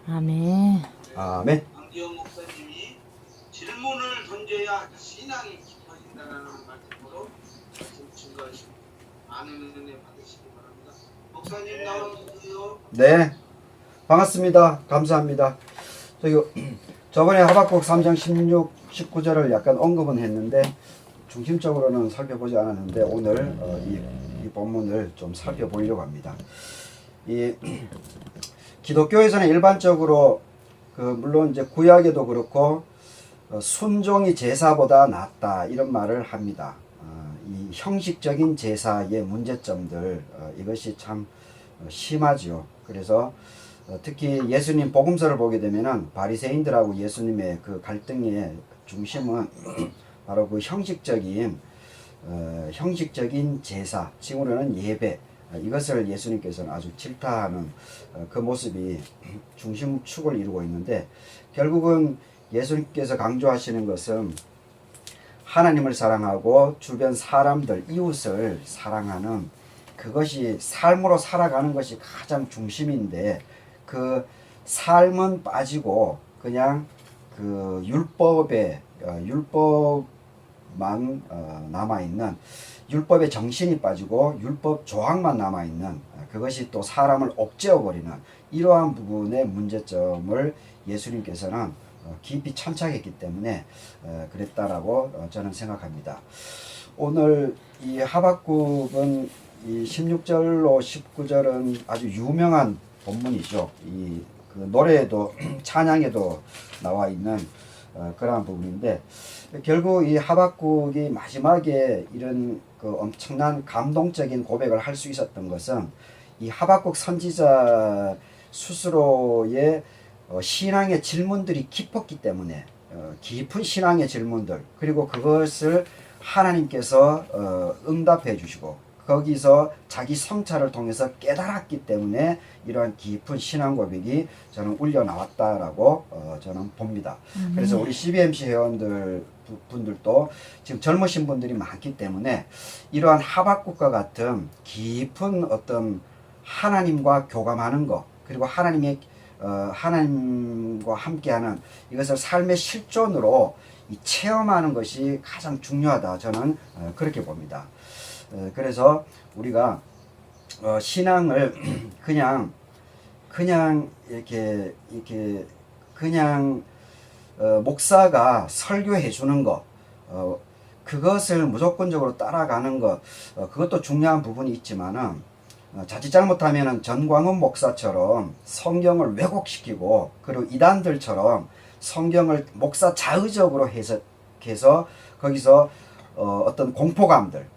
아멘. 아멘. 강기영 목사님이 질문을 던져야 신앙이 깊어진다는 말씀으로 말씀 증거하시고 많은 은혜 받으시기 바랍니다. 목사님 나와주세요. 네, 반갑습니다. 감사합니다. 저번에 하박국 3장 16, 19절을 약간 언급은 했는데 중심적으로는 살펴보지 않았는데 오늘 이 본문을 좀 살펴보려고 합니다. 이 기독교에서는 일반적으로 물론 이제 구약에도 그렇고 순종이 제사보다 낫다 이런 말을 합니다. 이 형식적인 제사의 문제점들 이것이 참 심하죠. 그래서 특히 예수님 복음서를 보게 되면은 바리새인들하고 예수님의 그 갈등의 중심은 바로 그 형식적인 제사, 지금으로는 예배, 이것을 예수님께서는 아주 질타하는 그 모습이 중심축을 이루고 있는데, 결국은 예수님께서 강조하시는 것은 하나님을 사랑하고 주변 사람들, 이웃을 사랑하는 그것이 삶으로 살아가는 것이 가장 중심인데, 그 삶은 빠지고 그냥 그 율법만 남아있는, 율법의 정신이 빠지고 율법 조항만 남아있는, 그것이 또 사람을 옥죄어버리는 이러한 부분의 문제점을 예수님께서는 깊이 천착했기 때문에 그랬다라고 저는 생각합니다. 오늘 이 하박국은 이 16절로 19절은 아주 유명한 본문이죠. 그 노래에도 찬양에도 나와 있는 그러한 부분인데, 결국 이 하박국이 마지막에 이런 그 엄청난 감동적인 고백을 할 수 있었던 것은 이 하박국 선지자 스스로의 신앙의 질문들이 깊었기 때문에, 깊은 신앙의 질문들, 그리고 그것을 하나님께서 응답해 주시고 거기서 자기 성찰을 통해서 깨달았기 때문에 이러한 깊은 신앙 고백이 저는 울려 나왔다라고 저는 봅니다. 그래서 우리 CBMC 회원들 분들도 지금 젊으신 분들이 많기 때문에 이러한 하박국과 같은 깊은 어떤 하나님과 교감하는 것, 그리고 하나님과 함께하는 이것을 삶의 실존으로 체험하는 것이 가장 중요하다, 저는 그렇게 봅니다. 그래서 우리가 신앙을 그냥 이렇게 그냥 목사가 설교해 주는 것, 그것을 무조건적으로 따라가는 것, 그것도 중요한 부분이 있지만은 자칫 잘못하면은 전광훈 목사처럼 성경을 왜곡시키고, 그리고 이단들처럼 성경을 목사 자의적으로 해석해서 거기서 어떤 공포감들,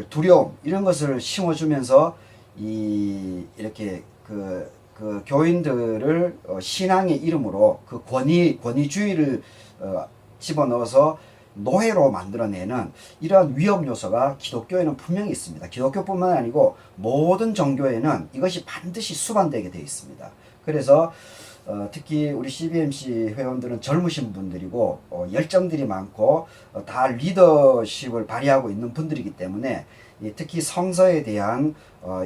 두려움, 이런 것을 심어주면서 이렇게 그 교인들을 신앙의 이름으로 그 권위주의를 집어넣어서 노예로 만들어내는 이러한 위험 요소가 기독교에는 분명히 있습니다. 기독교뿐만 아니고 모든 종교에는 이것이 반드시 수반되게 되어 있습니다. 그래서 특히 우리 CBMC 회원들은 젊으신 분들이고 열정들이 많고 다 리더십을 발휘하고 있는 분들이기 때문에 특히 성서에 대한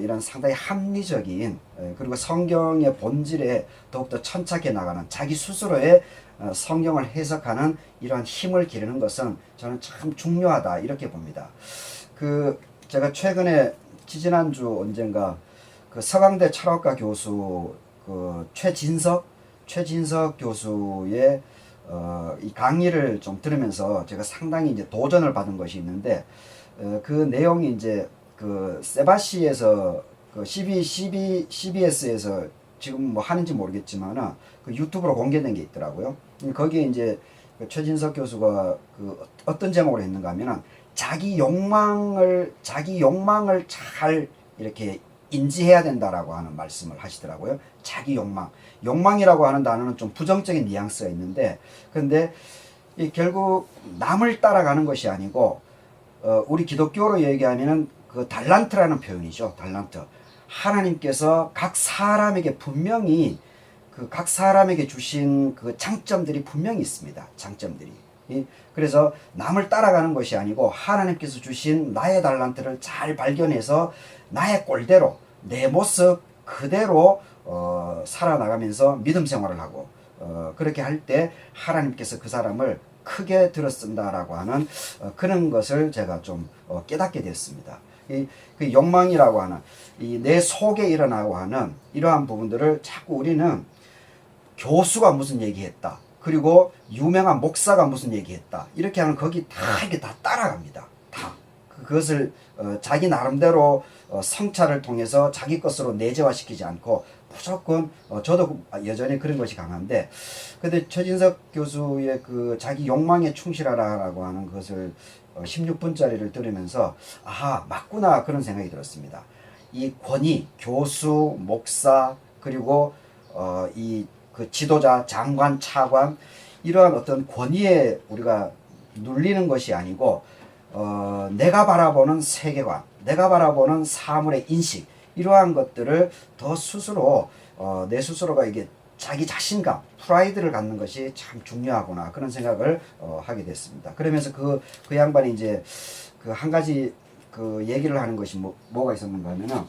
이런 상당히 합리적인, 그리고 성경의 본질에 더욱더 천착해 나가는, 자기 스스로의 성경을 해석하는 이러한 힘을 기르는 것은 저는 참 중요하다, 이렇게 봅니다. 제가 최근에 지지난주 언젠가 그 서강대 철학과 교수 최진석 교수의 이 강의를 좀 들으면서 제가 상당히 이제 도전을 받은 것이 있는데, 그 내용이 이제 그 세바시에서 그 CBS에서 지금 뭐 하는지 모르겠지만은 그 유튜브로 공개된 게 있더라고요. 거기에 이제 그 최진석 교수가 그 어떤 제목으로 했는가 하면은 자기 욕망을 잘 이렇게 인지해야 된다라고 하는 말씀을 하시더라고요. 자기 욕망이라고 하는 단어는 좀 부정적인 뉘앙스가 있는데, 그런데 결국 남을 따라가는 것이 아니고 우리 기독교로 얘기하면은 그 달란트라는 표현이죠. 달란트. 하나님께서 각 사람에게 분명히 각 사람에게 주신 그 장점들이 분명히 있습니다. 장점들이. 그래서 남을 따라가는 것이 아니고 하나님께서 주신 나의 달란트를 잘 발견해서 나의 꼴대로, 내 모습 그대로 살아나가면서 믿음 생활을 하고 그렇게 할 때 하나님께서 그 사람을 크게 들어쓴다라고 하는 그런 것을 제가 좀 깨닫게 됐습니다. 그 욕망이라고 하는 이 내 속에 일어나고 하는 이러한 부분들을 자꾸 우리는 교수가 무슨 얘기했다, 그리고 유명한 목사가 무슨 얘기했다, 이렇게 하면 거기 다 이게 다 따라갑니다. 다 그것을 자기 나름대로 성찰을 통해서 자기 것으로 내재화시키지 않고 무조건 저도 여전히 그런 것이 강한데, 근데 최진석 교수의 그 자기 욕망에 충실하라라고 하는 것을 16분짜리를 들으면서 아하, 맞구나 그런 생각이 들었습니다. 이 권위, 교수, 목사, 그리고 이 그 지도자, 장관, 차관, 이러한 어떤 권위에 우리가 눌리는 것이 아니고 내가 바라보는 세계관, 내가 바라보는 사물의 인식, 이러한 것들을 더 스스로 내 스스로가 이게 자기 자신감, 프라이드를 갖는 것이 참 중요하구나 그런 생각을 하게 됐습니다. 그러면서 그 양반이 이제 그 한 가지 그 얘기를 하는 것이 뭐가 있었는가 하면은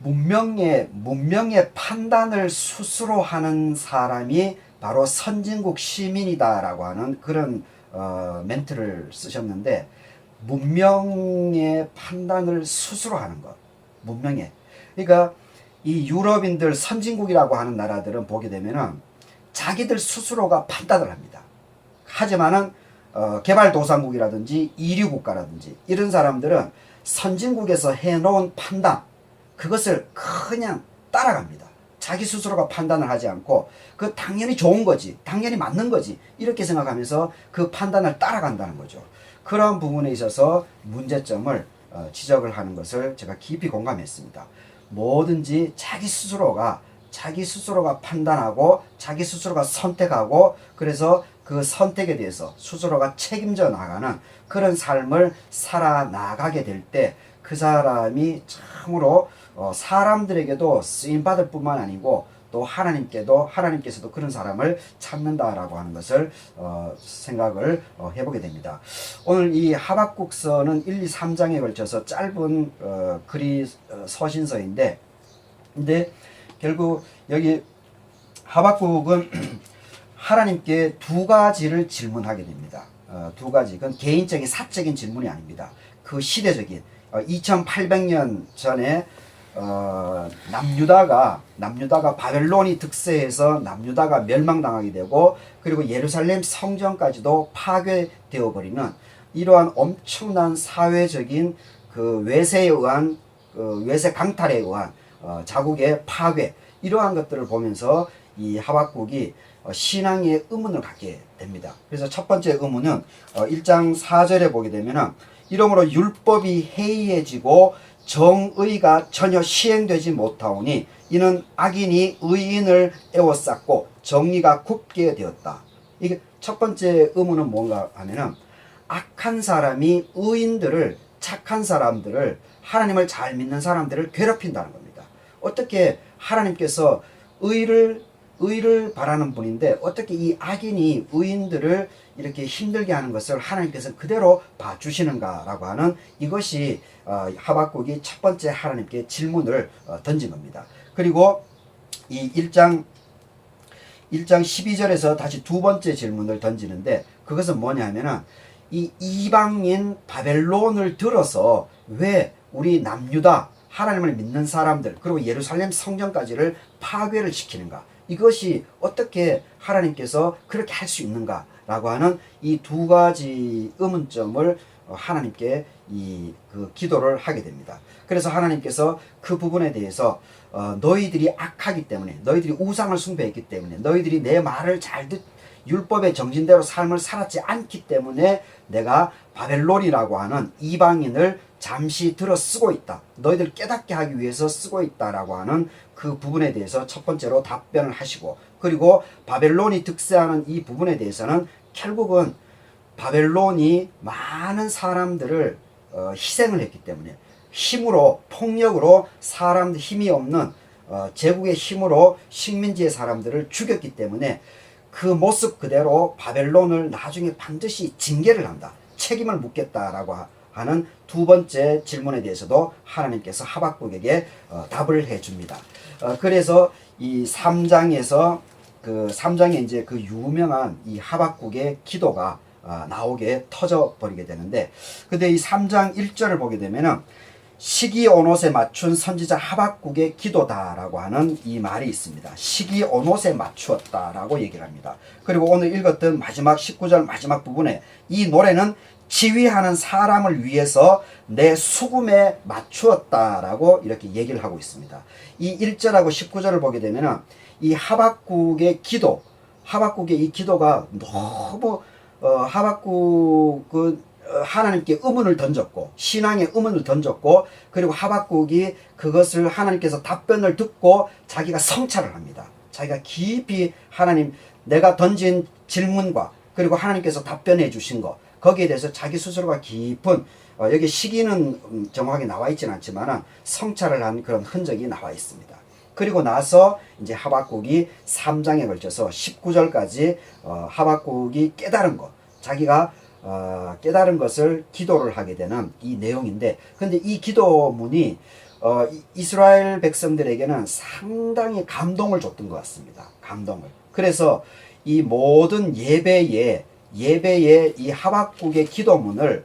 문명의 판단을 스스로 하는 사람이 바로 선진국 시민이다라고 하는 그런 멘트를 쓰셨는데, 문명의 판단을 스스로 하는 것, 문명의, 그러니까 이 유럽인들, 선진국이라고 하는 나라들은 보게 되면은 자기들 스스로가 판단을 합니다. 하지만은 개발도상국이라든지 이류국가라든지 이런 사람들은 선진국에서 해놓은 판단, 그것을 그냥 따라갑니다. 자기 스스로가 판단을 하지 않고 그 당연히 좋은 거지, 당연히 맞는 거지, 이렇게 생각하면서 그 판단을 따라간다는 거죠. 그런 부분에 있어서 문제점을 지적을 하는 것을 제가 깊이 공감했습니다. 뭐든지 자기 스스로가 판단하고 자기 스스로가 선택하고, 그래서 그 선택에 대해서 스스로가 책임져 나가는 그런 삶을 살아나가게 될 때 그 사람이 참으로 사람들에게도 쓰임받을 뿐만 아니고 또 하나님께서도 그런 사람을 찾는다라고 하는 것을 생각을 해보게 됩니다. 오늘 이 하박국서는 1, 2, 3장에 걸쳐서 짧은 서신서인데, 근데 결국 여기 하박국은 하나님께 두 가지를 질문하게 됩니다. 두 가지. 그건 개인적인 사적인 질문이 아닙니다. 그 시대적인 2800년 전에 남유다가 바벨론이 득세해서 남유다가 멸망당하게 되고, 그리고 예루살렘 성전까지도 파괴되어 버리는 이러한 엄청난 사회적인 그 외세에 의한 외세 강탈에 의한 자국의 파괴, 이러한 것들을 보면서 이 하박국이 신앙의 의문을 갖게 됩니다. 그래서 첫 번째 의문은 1장 4절에 보게 되면은 이러므로 율법이 해이해지고 정의가 전혀 시행되지 못하오니 이는 악인이 의인을 에워쌌고 정의가 굽게 되었다. 이게 첫 번째 의문은 뭔가 하면은 악한 사람이 의인들을, 착한 사람들을, 하나님을 잘 믿는 사람들을 괴롭힌다는 겁니다. 어떻게 하나님께서 의를 바라는 분인데 어떻게 이 악인이 의인들을 이렇게 힘들게 하는 것을 하나님께서 그대로 봐주시는가라고 하는, 이것이 하박국이 첫 번째 하나님께 질문을 던진 겁니다. 그리고 이 1장 12절에서 다시 두 번째 질문을 던지는데, 그것은 뭐냐 하면은 이 이방인 바벨론을 들어서 왜 우리 남유다 하나님을 믿는 사람들, 그리고 예루살렘 성전까지를 파괴를 시키는가, 이것이 어떻게 하나님께서 그렇게 할 수 있는가 라고 하는 이 두 가지 의문점을 하나님께 그 기도를 하게 됩니다. 그래서 하나님께서 그 부분에 대해서 너희들이 악하기 때문에, 너희들이 우상을 숭배했기 때문에, 너희들이 내 말을 율법의 정신대로 삶을 살았지 않기 때문에 내가 바벨론이라고 하는 이방인을 잠시 들어 쓰고 있다, 너희들 깨닫게 하기 위해서 쓰고 있다라고 하는 그 부분에 대해서 첫 번째로 답변을 하시고, 그리고 바벨론이 득세하는 이 부분에 대해서는 결국은 바벨론이 많은 사람들을 희생을 했기 때문에, 힘으로, 폭력으로 사람들, 힘이 없는 제국의 힘으로 식민지의 사람들을 죽였기 때문에 그 모습 그대로 바벨론을 나중에 반드시 징계를 한다, 책임을 묻겠다라고 하는 두 번째 질문에 대해서도 하나님께서 하박국에게 답을 해줍니다. 그래서 이 3장에서 그 3장에 이제 그 유명한 이 하박국의 기도가 나오게 터져 버리게 되는데, 근데 이 3장 1절을 보게 되면은 시기 온옷에 맞춘 선지자 하박국의 기도다라고 하는 이 말이 있습니다. 시기 온옷에 맞추었다라고 얘기를 합니다. 그리고 오늘 읽었던 마지막 19절 마지막 부분에 이 노래는 지휘하는 사람을 위해서 내 수금에 맞추었다라고 이렇게 얘기를 하고 있습니다. 이 1절하고 19절을 보게 되면은 이 하박국의 기도, 하박국의 이 기도가 너무 하박국은 하나님께 의문을 던졌고, 신앙의 의문을 던졌고, 그리고 하박국이 그것을 하나님께서 답변을 듣고 자기가 성찰을 합니다. 자기가 깊이 하나님, 내가 던진 질문과 그리고 하나님께서 답변해 주신 것, 거기에 대해서 자기 스스로가 깊은 여기 시기는 정확하게 나와 있지는 않지만 성찰을 한 그런 흔적이 나와 있습니다. 그리고 나서 이제 하박국이 3장에 걸쳐서 19절까지 하박국이 깨달은 것, 자기가 깨달은 것을 기도를 하게 되는 이 내용인데, 근데 이 기도문이 이스라엘 백성들에게는 상당히 감동을 줬던 것 같습니다. 감동을. 그래서 이 모든 예배에 이 하박국의 기도문을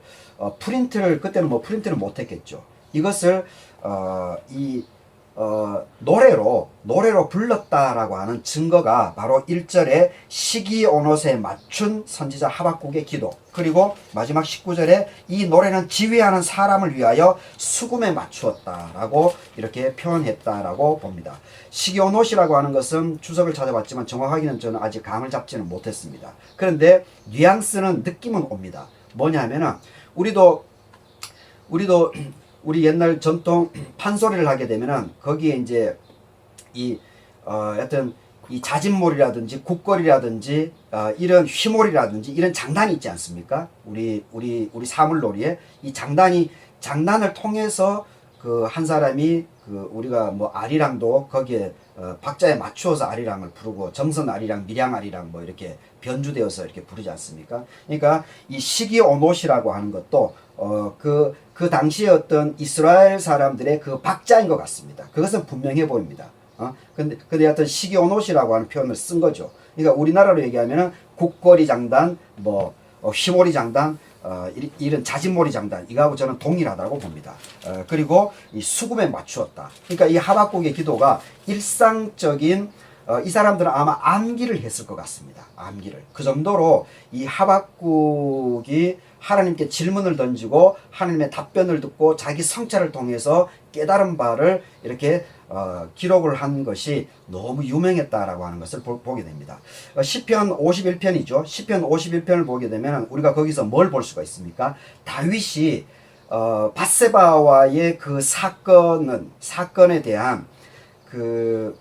그때는 뭐 프린트를 못했겠죠. 이것을 노래로 불렀다라고 하는 증거가 바로 1절에 시기 온옷에 맞춘 선지자 하박국의 기도, 그리고 마지막 19절에 이 노래는 지휘하는 사람을 위하여 수금에 맞추었다라고 이렇게 표현했다라고 봅니다. 시기 온옷이라고 하는 것은 주석을 찾아봤지만 정확하게는 저는 아직 감을 잡지는 못했습니다. 그런데 뉘앙스는 느낌은 옵니다. 뭐냐면은 우리 옛날 전통 판소리를 하게 되면은 거기에 이제 어떤 이 자진몰이라든지 국거리라든지 이런 휘몰이라든지 이런 장단이 있지 않습니까? 우리 사물놀이에 이 장단을 통해서 그 한 사람이 우리가 뭐 아리랑도 거기에 박자에 맞추어서 아리랑을 부르고 정선 아리랑, 밀양 아리랑 뭐 이렇게 변주되어서 이렇게 부르지 않습니까? 그러니까 이 시기 온옷이라고 하는 것도 그 당시에 어떤 이스라엘 사람들의 그 박자인 것 같습니다. 그것은 분명해 보입니다. 근데 어떤 시기 온옷이라고 하는 표현을 쓴 거죠. 그러니까 우리나라로 얘기하면은 국거리 장단, 휘몰이 장단, 이런 자진몰이 장단, 이거하고 저는 동일하다고 봅니다. 그리고 이 수금에 맞추었다. 그러니까 이 하박국의 기도가 일상적인 이 사람들은 아마 암기를 했을 것 같습니다. 암기를. 그 정도로 이 하박국이 하나님께 질문을 던지고 하나님의 답변을 듣고 자기 성찰을 통해서 깨달은 바를 이렇게 기록을 한 것이 너무 유명했다라고 하는 것을 보게 됩니다. 시편 51편이죠. 시편 51편을 보게 되면 우리가 거기서 뭘 볼 수가 있습니까? 다윗이 밧세바와의 그 사건에 대한 그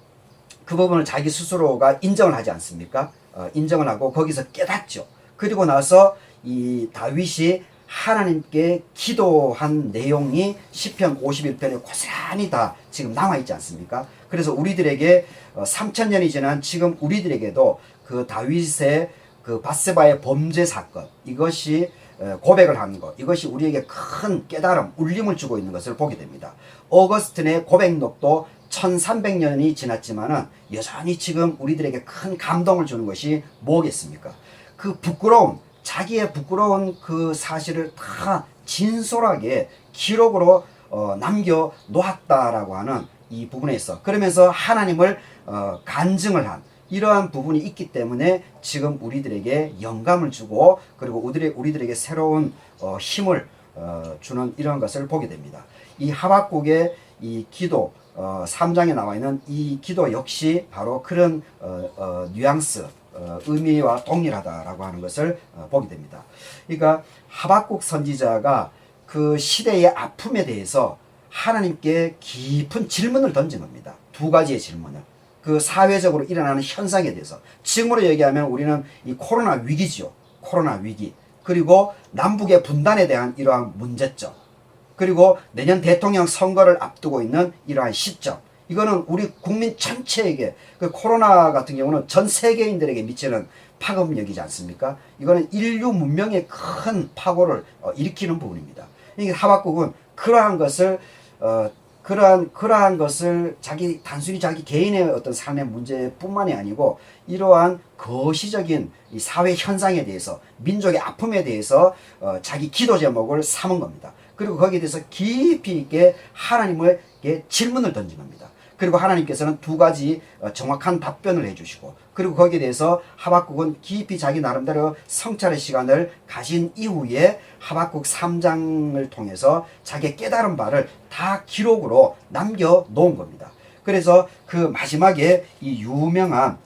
부분을 자기 스스로가 인정을 하지 않습니까? 인정을 하고 거기서 깨닫죠. 그리고 나서 이 다윗이 하나님께 기도한 내용이 시편 51편에 고스란히 다 지금 남아있지 않습니까? 그래서 우리들에게 3000년이 지난 지금 우리들에게도 그 다윗의 그 밧세바의 범죄 사건, 이것이 고백을 하는 것, 이것이 우리에게 큰 깨달음, 울림을 주고 있는 것을 보게 됩니다. 어거스틴의 고백록도 1300년이 지났지만은 여전히 지금 우리들에게 큰 감동을 주는 것이 뭐겠습니까? 그 자기의 부끄러운 그 사실을 다 진솔하게 기록으로 남겨 놓았다라고 하는 이 부분에 있어. 그러면서 하나님을 간증을 한 이러한 부분이 있기 때문에 지금 우리들에게 영감을 주고 그리고 우리들에게 새로운 힘을 주는 이런 것을 보게 됩니다. 이 하박국의 이 기도 3장에 나와 있는 이 기도 역시 바로 그런 뉘앙스, 의미와 동일하다라고 하는 것을 보게 됩니다. 그러니까 하박국 선지자가 그 시대의 아픔에 대해서 하나님께 깊은 질문을 던진 겁니다. 두 가지의 질문을. 그 사회적으로 일어나는 현상에 대해서. 지금으로 얘기하면 우리는 이 코로나 위기죠. 코로나 위기. 그리고 남북의 분단에 대한 이러한 문제점. 그리고 내년 대통령 선거를 앞두고 있는 이러한 시점. 이거는 우리 국민 전체에게, 그 코로나 같은 경우는 전 세계인들에게 미치는 파급력이지 않습니까? 이거는 인류 문명에 큰 파고를 일으키는 부분입니다. 이게 하박국은 그러한 것을 그러한 것을 단순히 자기 개인의 어떤 삶의 문제뿐만이 아니고 이러한 거시적인 이 사회 현상에 대해서 민족의 아픔에 대해서 자기 기도 제목을 삼은 겁니다. 그리고 거기에 대해서 깊이 있게 하나님에게 질문을 던진 겁니다. 그리고 하나님께서는 두 가지 정확한 답변을 해주시고, 그리고 거기에 대해서 하박국은 깊이 자기 나름대로 성찰의 시간을 가진 이후에 하박국 3장을 통해서 자기의 깨달은 바를 다 기록으로 남겨놓은 겁니다. 그래서 그 마지막에 이 유명한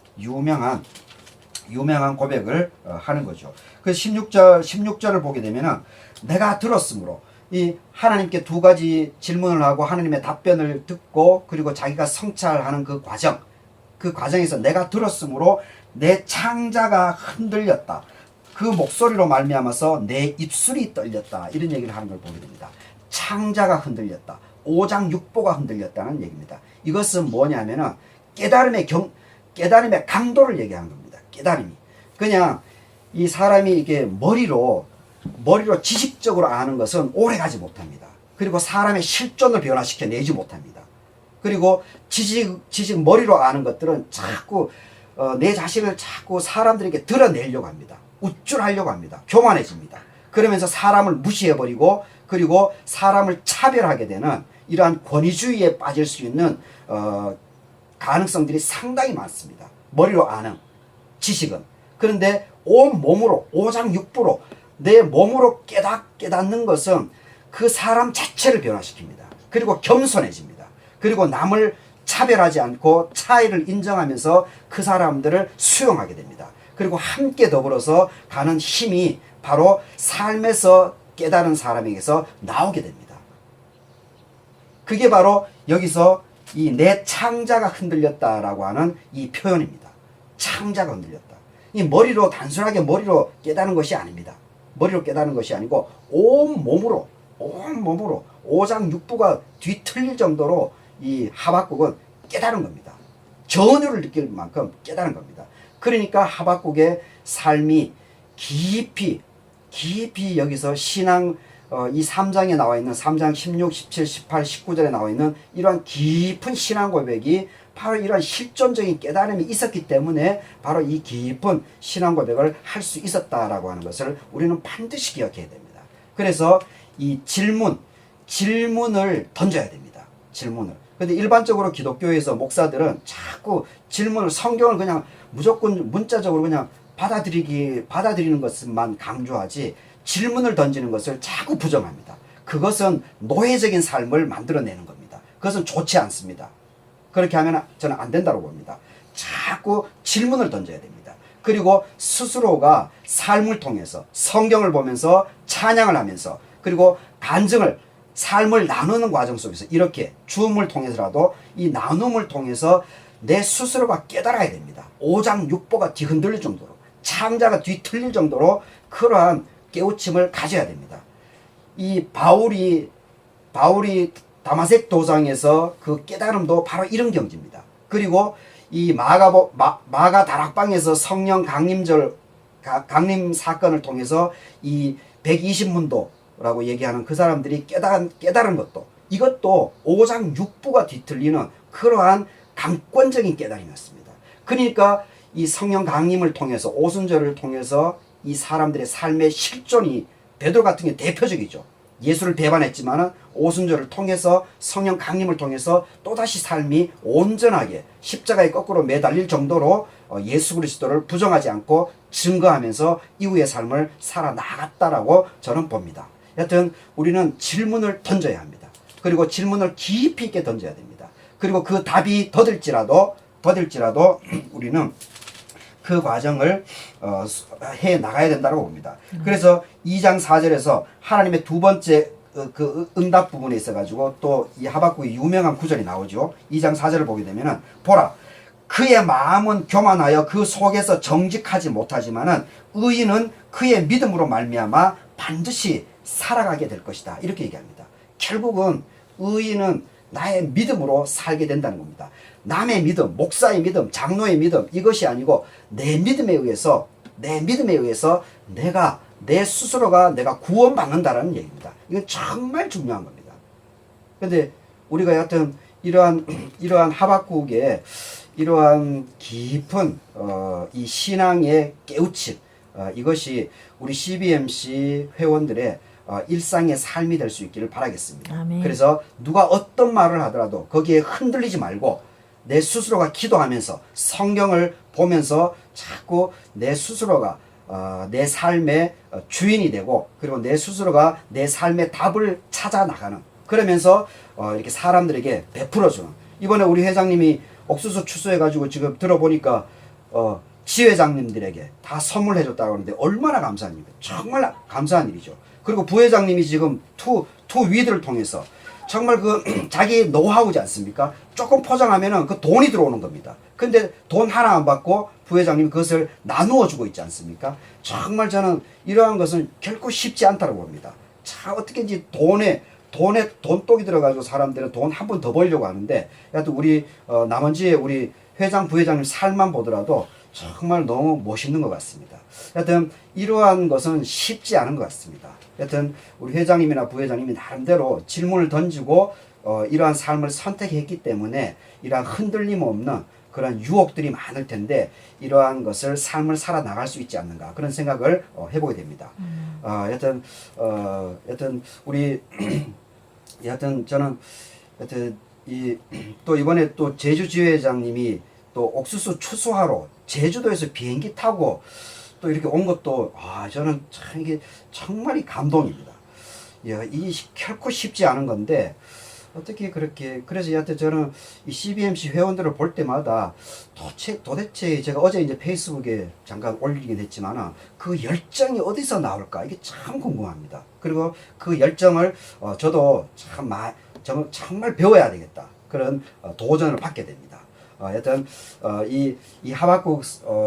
고백을 하는 거죠. 그 16절을 보게 되면은 내가 들었으므로, 이 하나님께 두 가지 질문을 하고 하나님의 답변을 듣고 그리고 자기가 성찰하는 그 과정에서 내가 들었으므로 내 창자가 흔들렸다. 그 목소리로 말미암아서 내 입술이 떨렸다. 이런 얘기를 하는 걸 보게 됩니다. 창자가 흔들렸다. 오장육보가 흔들렸다는 얘기입니다. 이것은 뭐냐면은 깨달음의 강도를 얘기하는 겁니다. 깨달음이. 그냥 이 사람이 이게 머리로 지식적으로 아는 것은 오래가지 못합니다. 그리고 사람의 실존을 변화시켜 내지 못합니다. 그리고 지식 머리로 아는 것들은 자꾸 내 자신을 자꾸 사람들에게 드러내려고 합니다. 우쭐하려고 합니다. 교만해집니다. 그러면서 사람을 무시해버리고 그리고 사람을 차별하게 되는 이러한 권위주의에 빠질 수 있는 가능성들이 상당히 많습니다. 머리로 아는 지식은. 그런데 온 몸으로 오장육부로 내 몸으로 깨닫는 것은 그 사람 자체를 변화시킵니다. 그리고 겸손해집니다. 그리고 남을 차별하지 않고 차이를 인정하면서 그 사람들을 수용하게 됩니다. 그리고 함께 더불어서 가는 힘이 바로 삶에서 깨달은 사람에게서 나오게 됩니다. 그게 바로 여기서 이 내 창자가 흔들렸다라고 하는 이 표현입니다. 창자가 흔들렸다. 이 단순하게 머리로 깨닫는 것이 아닙니다. 머리로 깨닫는 것이 아니고 온 몸으로 오장육부가 뒤틀릴 정도로 이 하박국은 깨달은 겁니다. 전율을 느낄 만큼 깨달은 겁니다. 그러니까 하박국의 삶이 깊이 여기서 신앙 이 3장에 나와 있는 3장 16, 17, 18, 19절에 나와 있는 이러한 깊은 신앙 고백이 바로 이러한 실존적인 깨달음이 있었기 때문에 바로 이 깊은 신앙 고백을 할 수 있었다라고 하는 것을 우리는 반드시 기억해야 됩니다. 그래서 이 질문을 던져야 됩니다. 질문을. 근데 일반적으로 기독교에서 목사들은 자꾸 성경을 그냥 무조건 문자적으로 그냥 받아들이는 것만 강조하지 질문을 던지는 것을 자꾸 부정합니다. 그것은 노예적인 삶을 만들어내는 겁니다. 그것은 좋지 않습니다. 그렇게 하면 저는 안 된다고 봅니다. 자꾸 질문을 던져야 됩니다. 그리고 스스로가 삶을 통해서 성경을 보면서 찬양을 하면서 그리고 삶을 나누는 과정 속에서 이렇게 주음을 통해서라도 이 나눔을 통해서 내 스스로가 깨달아야 됩니다. 오장육보가 뒤흔들릴 정도로 창자가 뒤틀릴 정도로 그러한 깨우침을 가져야 됩니다. 이 바울이 다마색 도상에서 그 깨달음도 바로 이런 경지입니다. 그리고 이 마가 다락방에서 성령 강림 사건을 통해서 이 120문도라고 얘기하는 그 사람들이 깨달은 것도 이것도 오장육부가 뒤틀리는 그러한 강권적인 깨달음이었습니다. 그러니까 이 성령 강림을 통해서 오순절을 통해서 이 사람들의 삶의 실존이 베드로 같은 게 대표적이죠. 예수를 배반했지만은 오순절을 통해서 성령 강림을 통해서 또다시 삶이 온전하게 십자가에 거꾸로 매달릴 정도로 예수 그리스도를 부정하지 않고 증거하면서 이후의 삶을 살아나갔다라고 저는 봅니다. 여튼 우리는 질문을 던져야 합니다. 그리고 질문을 깊이 있게 던져야 됩니다. 그리고 그 답이 더딜지라도 우리는 그 과정을 해 나가야 된다고 봅니다. 그래서 2장 4절에서 하나님의 두 번째 그 응답 부분에 있어가지고 또 이 하박국의 유명한 구절이 나오죠. 2장 4절을 보게 되면은 보라 그의 마음은 교만하여 그 속에서 정직하지 못하지만은 의인은 그의 믿음으로 말미암아 반드시 살아가게 될 것이다. 이렇게 얘기합니다. 결국은 의인은 나의 믿음으로 살게 된다는 겁니다. 남의 믿음, 목사의 믿음, 장로의 믿음 이것이 아니고 내 믿음에 의해서 내가 내 스스로가 내가 구원받는다라는 얘기입니다. 이건 정말 중요한 겁니다. 근데 우리가 여하튼 이러한 하박국의 이러한 깊은 이 신앙의 깨우침, 이것이 우리 CBMC 회원들의 일상의 삶이 될 수 있기를 바라겠습니다. 아멘. 그래서 누가 어떤 말을 하더라도 거기에 흔들리지 말고 내 스스로가 기도하면서 성경을 보면서 자꾸 내 스스로가 내 삶의 주인이 되고, 그리고 내 스스로가 내 삶의 답을 찾아 나가는, 그러면서 이렇게 사람들에게 베풀어주는. 이번에 우리 회장님이 옥수수 추수해가지고 지금 들어보니까 지회장님들에게 다 선물해 줬다고 하는데 얼마나 감사한 일입니까? 정말 감사한 일이죠. 그리고 부회장님이 지금 투 위드를 통해서 정말 그 자기 노하우지 않습니까? 조금 포장하면은 그 돈이 들어오는 겁니다. 근데 돈 하나 안 받고 부회장님이 그것을 나누어 주고 있지 않습니까? 정말 저는 이러한 것은 결코 쉽지 않다고 봅니다. 자, 어떻게든지 돈에 돈독이 들어가지고 사람들은 돈 한 번 더 벌려고 하는데, 여하튼 우리 남원지의 우리 회장 부회장님 삶만 보더라도 정말 너무 멋있는 것 같습니다. 여하튼 이러한 것은 쉽지 않은 것 같습니다. 여하튼 우리 회장님이나 부회장님이 나름대로 질문을 던지고 이러한 삶을 선택했기 때문에 이러한 흔들림 없는 그런 유혹들이 많을 텐데 이러한 것을 삶을 살아나갈 수 있지 않는가, 그런 생각을 해보게 됩니다. 여하튼 우리 여하튼 저는 여하튼 또 이번에 또 제주지회장님이 또 옥수수 추수하러 제주도에서 비행기 타고 또 이렇게 온 것도 저는 참 이게 정말 감동입니다. 이게 결코 쉽지 않은 건데 어떻게 그렇게, 그래서 여하튼 저는 이 CBMC 회원들을 볼 때마다 도대체 제가 어제 이제 페이스북에 잠깐 올리긴 했지만 그 열정이 어디서 나올까, 이게 참 궁금합니다. 그리고 그 열정을 저도 정말 배워야 되겠다, 그런 도전을 받게 됩니다. 여하튼 이 하박국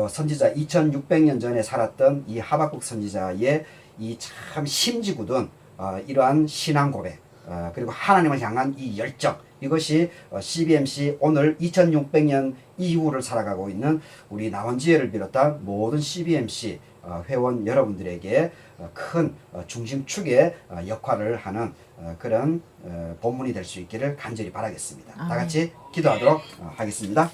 선지자, 2600년 전에 살았던 이 하박국 선지자의 이 참 심지궂은 이러한 신앙 고백, 그리고 하나님을 향한 이 열정, 이것이 CBMC 오늘 2600년 이후를 살아가고 있는 우리 남원지회를 비롯한 모든 CBMC 회원 여러분들에게 큰 중심축의 역할을 하는 그런 본문이 될 수 있기를 간절히 바라겠습니다. 다 같이 기도하도록 하겠습니다.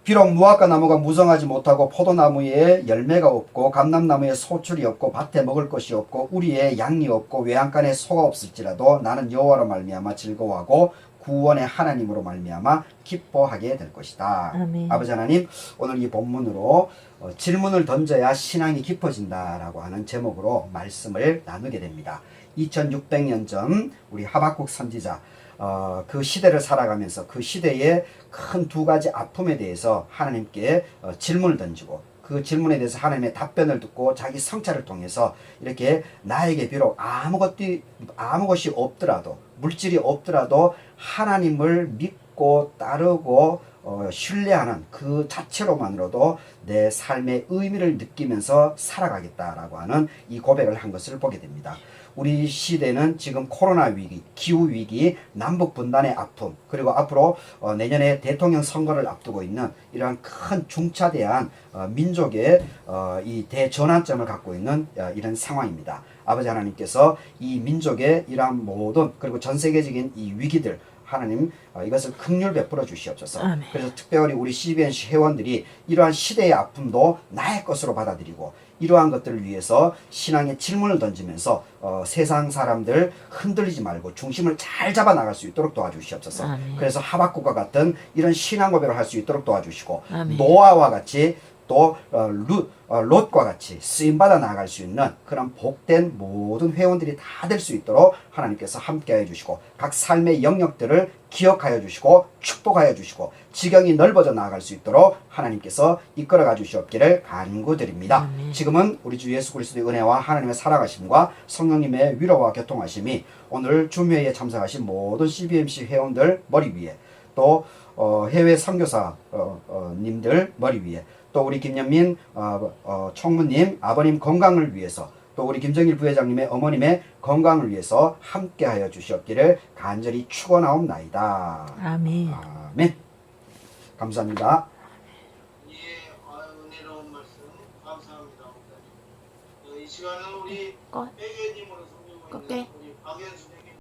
비록 무화과 나무가 무성하지 못하고 포도나무에 열매가 없고 감람나무에 소출이 없고 밭에 먹을 것이 없고 우리에 양이 없고 외양간에 소가 없을지라도 나는 여호와로 말미암아 즐거워하고 구원의 하나님으로 말미암아 기뻐하게 될 것이다. 아멘. 아버지 하나님, 오늘 이 본문으로 질문을 던져야 신앙이 깊어진다라고 하는 제목으로 말씀을 나누게 됩니다. 2600년 전 우리 하박국 선지자, 그 시대를 살아가면서 그 시대의 큰 두 가지 아픔에 대해서 하나님께 질문을 던지고, 그 질문에 대해서 하나님의 답변을 듣고 자기 성찰을 통해서 이렇게 나에게 비록 아무것이 없더라도, 물질이 없더라도 하나님을 믿고 따르고 신뢰하는 그 자체로만으로도 내 삶의 의미를 느끼면서 살아가겠다라고 하는 이 고백을 한 것을 보게 됩니다. 우리 시대는 지금 코로나 위기, 기후 위기, 남북 분단의 아픔, 그리고 앞으로 내년에 대통령 선거를 앞두고 있는 이러한 큰 중차대한 민족의 이 대전환점을 갖고 있는 이런 상황입니다. 아버지 하나님께서 이 민족의 이러한 모든, 그리고 전 세계적인 이 위기들, 하나님 이것을 긍휼 베풀어 주시옵소서. 아멘. 그래서 특별히 우리 CBNC 회원들이 이러한 시대의 아픔도 나의 것으로 받아들이고, 이러한 것들을 위해서 신앙의 질문을 던지면서 세상 사람들 흔들리지 말고 중심을 잘 잡아 나갈 수 있도록 도와주시옵소서. 아멘. 그래서 하박국과 같은 이런 신앙 고백을 할 수 있도록 도와주시고, 아멘. 노아와 같이 또 롯과 같이 쓰임받아 나아갈 수 있는 그런 복된 모든 회원들이 다 될 수 있도록 하나님께서 함께하여 주시고, 각 삶의 영역들을 기억하여 주시고 축복하여 주시고 지경이 넓어져 나아갈 수 있도록 하나님께서 이끌어가 주시옵기를 간구드립니다. 지금은 우리 주 예수 그리스도의 은혜와 하나님의 살아가심과 성령님의 위로와 교통하심이 오늘 줌회의에 참석하신 모든 CBMC 회원들 머리 위에, 또 해외 선교사 님들 머리 위에, 또 우리 김연민 총무님 아버님 건강을 위해서, 또 우리 김정일 부회장님의 어머님의 건강을 위해서 함께하여 주시옵기를 간절히 축원하옵나이다. 아멘. 아멘. 감사합니다. 시간은 우리 꺼. 백예님으로 섬기고 꺾게. 있는 우리 박연수